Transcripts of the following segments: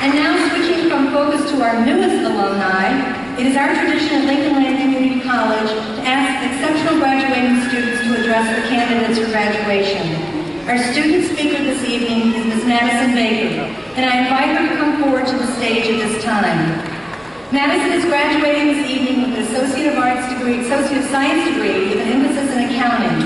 And now, switching from focus to our newest alumni, it is our tradition at Lincoln Land Community College to ask exceptional graduating students to address the candidates for graduation. Our student speaker this evening is Ms. Madison Baker, and I invite her to come forward to the stage at this time. Madison is graduating this evening with an Associate of Science degree with an emphasis in accounting.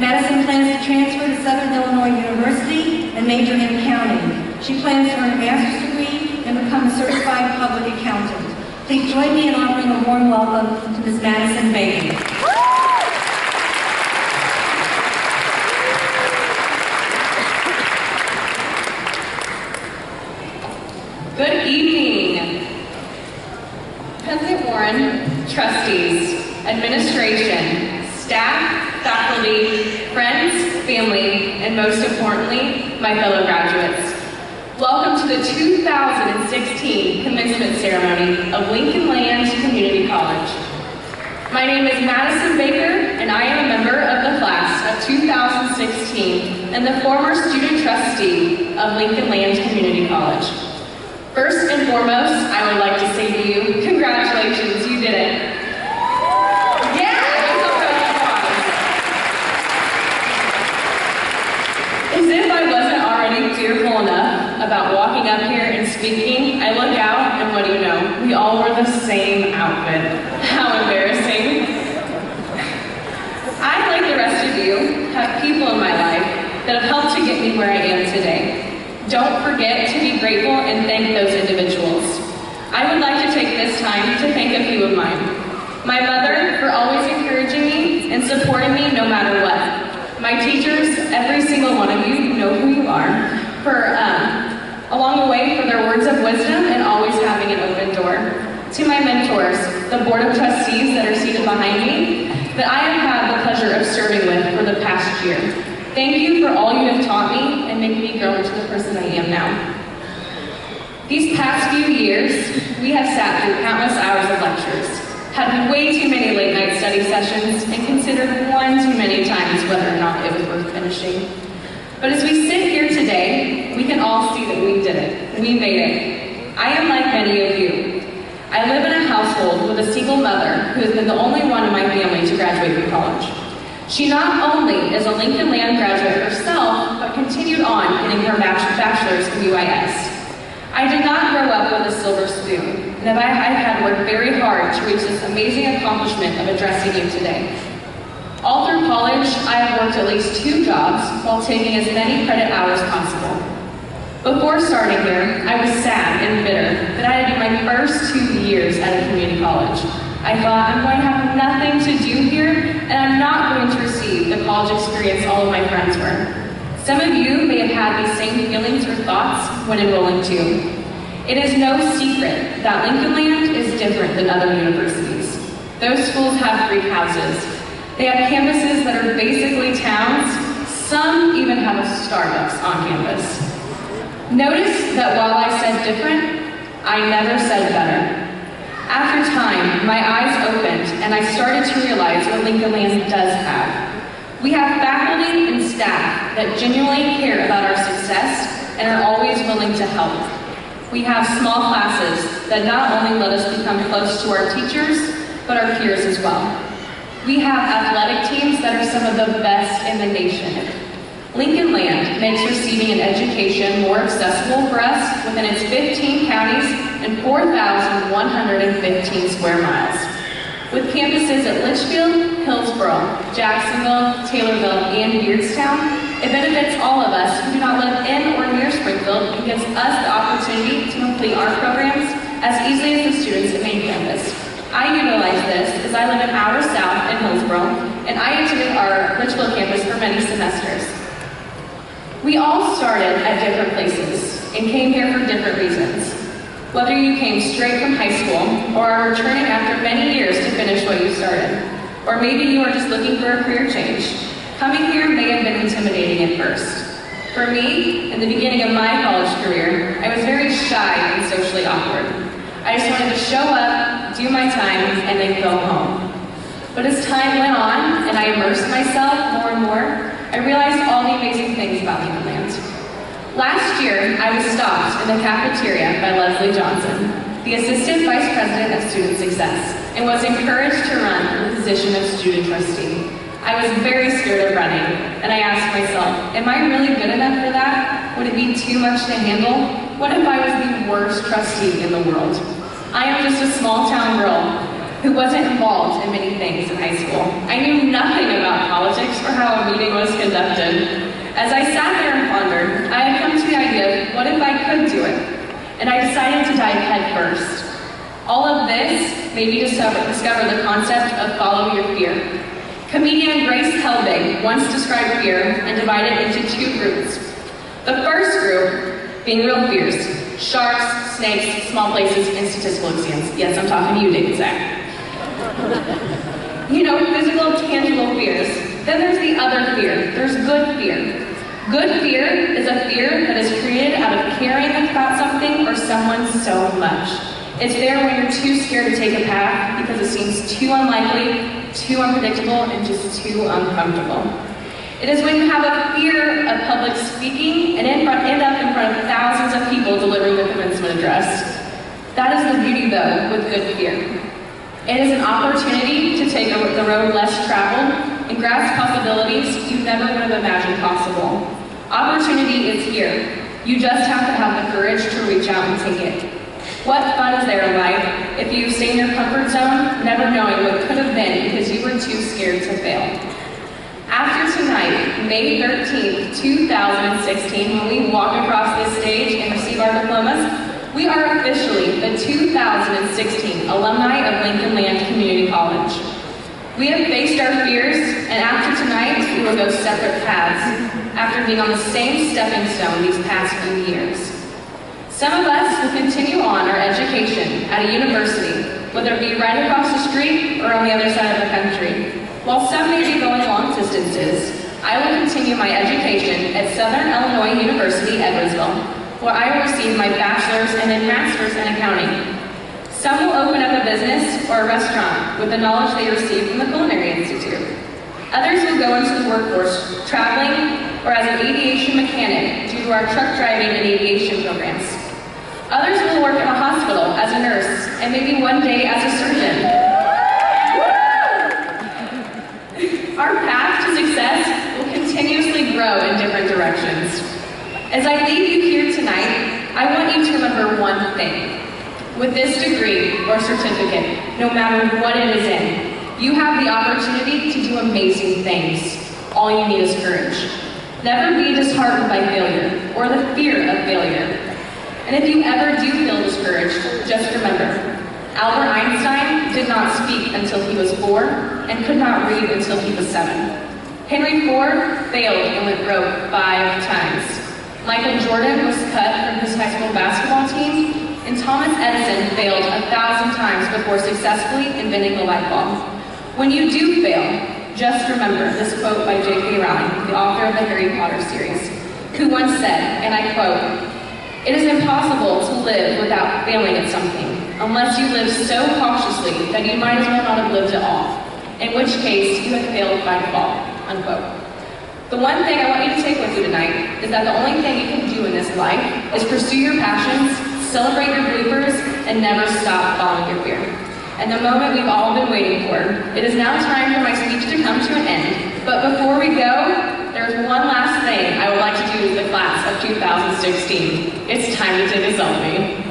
Madison plans to transfer to Southern Illinois University and major in accounting. She plans to earn a master's degree and become a certified public accountant. Please join me in offering a warm welcome to Ms. Madison Baker. Good evening. President Warren, trustees, administration, staff, faculty, friends, family, and most importantly, my fellow graduates. Welcome to the 2016 commencement ceremony of Lincoln Land Community College. My name is Madison Baker, and I am a member of the class of 2016 and the former student trustee of Lincoln Land Community College. First and foremost, I would like to say to you, congratulations, you did it. Yeah, give some applause. As if I wasn't already fearful enough about walking up here and speaking, I look out and what do you know? We all wore the same outfit. How embarrassing. I, like the rest of you, have people in my life that have helped to get me where I am today. Don't forget to be grateful and thank those individuals. I would like to take this time to thank a few of mine. My mother for always encouraging me and supporting me no matter what. My teachers, every single one of you know who you are, for along the way for their words of wisdom and always having an open door. To my mentors, the board of trustees that are seated behind me, that I have had the pleasure of serving with for the past year. Thank you for all you have taught me and making me grow into the person I am now. These past few years, we have sat through countless hours of lectures, had way too many late night study sessions, and considered one too many times whether or not it was worth finishing. But as we sit here today, we can all see that we did it. We made it. I am like many of you. I live in a household with a single mother who has been the only one in my family to graduate from college. She not only is a Lincoln Land graduate herself, but continued on getting her bachelor's in UIS. I did not grow up with a silver spoon, and I have had to work very hard to reach this amazing accomplishment of addressing you today. All through college, I have worked at least 2 jobs while taking as many credit hours possible. Before starting here, I was sad and bitter that I had to do my first 2 years at a community college. I thought, I'm going to have nothing to do here, and I'm not going to receive the college experience all of my friends were. Some of you may have had these same feelings or thoughts when enrolling too. It is no secret that Lincoln Land is different than other universities. Those schools have freak houses. They have campuses that are basically towns. Some even have a Starbucks on campus. Notice that while I said different, I never said better. After time, my eyes opened and I started to realize what Lincoln Land does have. We have faculty and staff that genuinely care about our success and are always willing to help. We have small classes that not only let us become close to our teachers, but our peers as well. We have athletic teams that are some of the best in the nation. Lincoln Land makes receiving an education more accessible for us within its 15 counties and 4,115 square miles. With campuses at Litchfield, Hillsboro, Jacksonville, Taylorville, and Beardstown, it benefits all of us who do not live in or near Springfield and gives us the opportunity to complete our programs as easily as the students at main campus. I utilize this as I live an hour south in Hillsboro, and I attended our Litchfield campus for many semesters. We all started at different places and came here for different reasons. Whether you came straight from high school or are returning after many years to finish what you started, or maybe you are just looking for a career change, coming here may have been intimidating at first. For me, in the beginning of my college career, I was very shy and socially awkward. I just wanted to show up, do my time, and then go home. But as time went on and I immersed myself more and more, I realized all the amazing things about Lincoln Land. Last year, I was stopped in the cafeteria by Leslie Johnson, the Assistant Vice President of Student Success, and was encouraged to run the position of student trustee. I was very scared of running, and I asked myself, am I really good enough for that? Would it be too much to handle? What if I was the worst trustee in the world? I am just a small town girl who wasn't involved in many things in high school. I knew nothing about politics or how a meeting was conducted. As I sat there and pondered, I had come to the idea of what if I could do it? And I decided to dive head first. All of this made me discover the concept of follow your fear. Comedian Grace Helbig once described fear and divided it into two groups. The first group being real fears: sharks, snakes, small places, and statistical exams. Yes, I'm talking to you, David Zach. You know, physical, tangible fears. Then there's the other fear. There's good fear. Good fear is a fear that is created out of caring about something or someone so much. It's there when you're too scared to take a path because it seems too unlikely, too unpredictable, and just too uncomfortable. It is when you have a fear of public speaking and end up in front of thousands of people delivering the commencement address. That is the beauty, though, with good fear. It is an opportunity to take the road less traveled and grasp possibilities you never would have imagined possible. Opportunity is here. You just have to have the courage to reach out and take it. What fun is there in life if you stay in your comfort zone, never knowing what could have been because you were too scared to fail? After tonight, May 13th, 2016, when we walk across this stage and receive our diplomas, we are officially the 2016 alumni of Lincoln Land Community College. We have faced our fears, and after tonight, we will go separate paths after being on the same stepping stone these past few years. Some of us will continue on our education at a university, whether it be right across the street or on the other side of the country. While some may be going long distances, I will continue my education at Southern Illinois University, Edwardsville, where I will receive my bachelor's and then master's in accounting. Some will open up a business or a restaurant with the knowledge they received from the Culinary Institute. Others will go into the workforce, traveling or as an aviation mechanic due to our truck driving and aviation programs. Others will work in a hospital as a nurse and maybe one day as a surgeon. Our path to success will continuously grow in different directions. As I leave you here tonight, I want you to remember one thing. With this degree or certificate, no matter what it is in, you have the opportunity to do amazing things. All you need is courage. Never be disheartened by failure or the fear of failure. And if you ever do feel discouraged, just remember, Albert Einstein did not speak until he was 4 and could not read until he was 7. Henry Ford failed and went broke 5 times. Michael Jordan was cut from his high school basketball team, and Thomas Edison failed 1,000 times before successfully inventing the light bulb. When you do fail, just remember this quote by J.K. Rowling, the author of the Harry Potter series, who once said, and I quote, "It is impossible to live without failing at something, unless you live so cautiously that you might as well not have lived at all, in which case you have failed by default," unquote. The one thing I want you to take with you tonight is that the only thing you can do in this life is pursue your passions, celebrate your bloopers, and never stop following your fear. And the moment we've all been waiting for, it is now time for my speech to come to an end. But before we go, there's one last thing I would like to do with the class of 2016. It's time to take a selfie.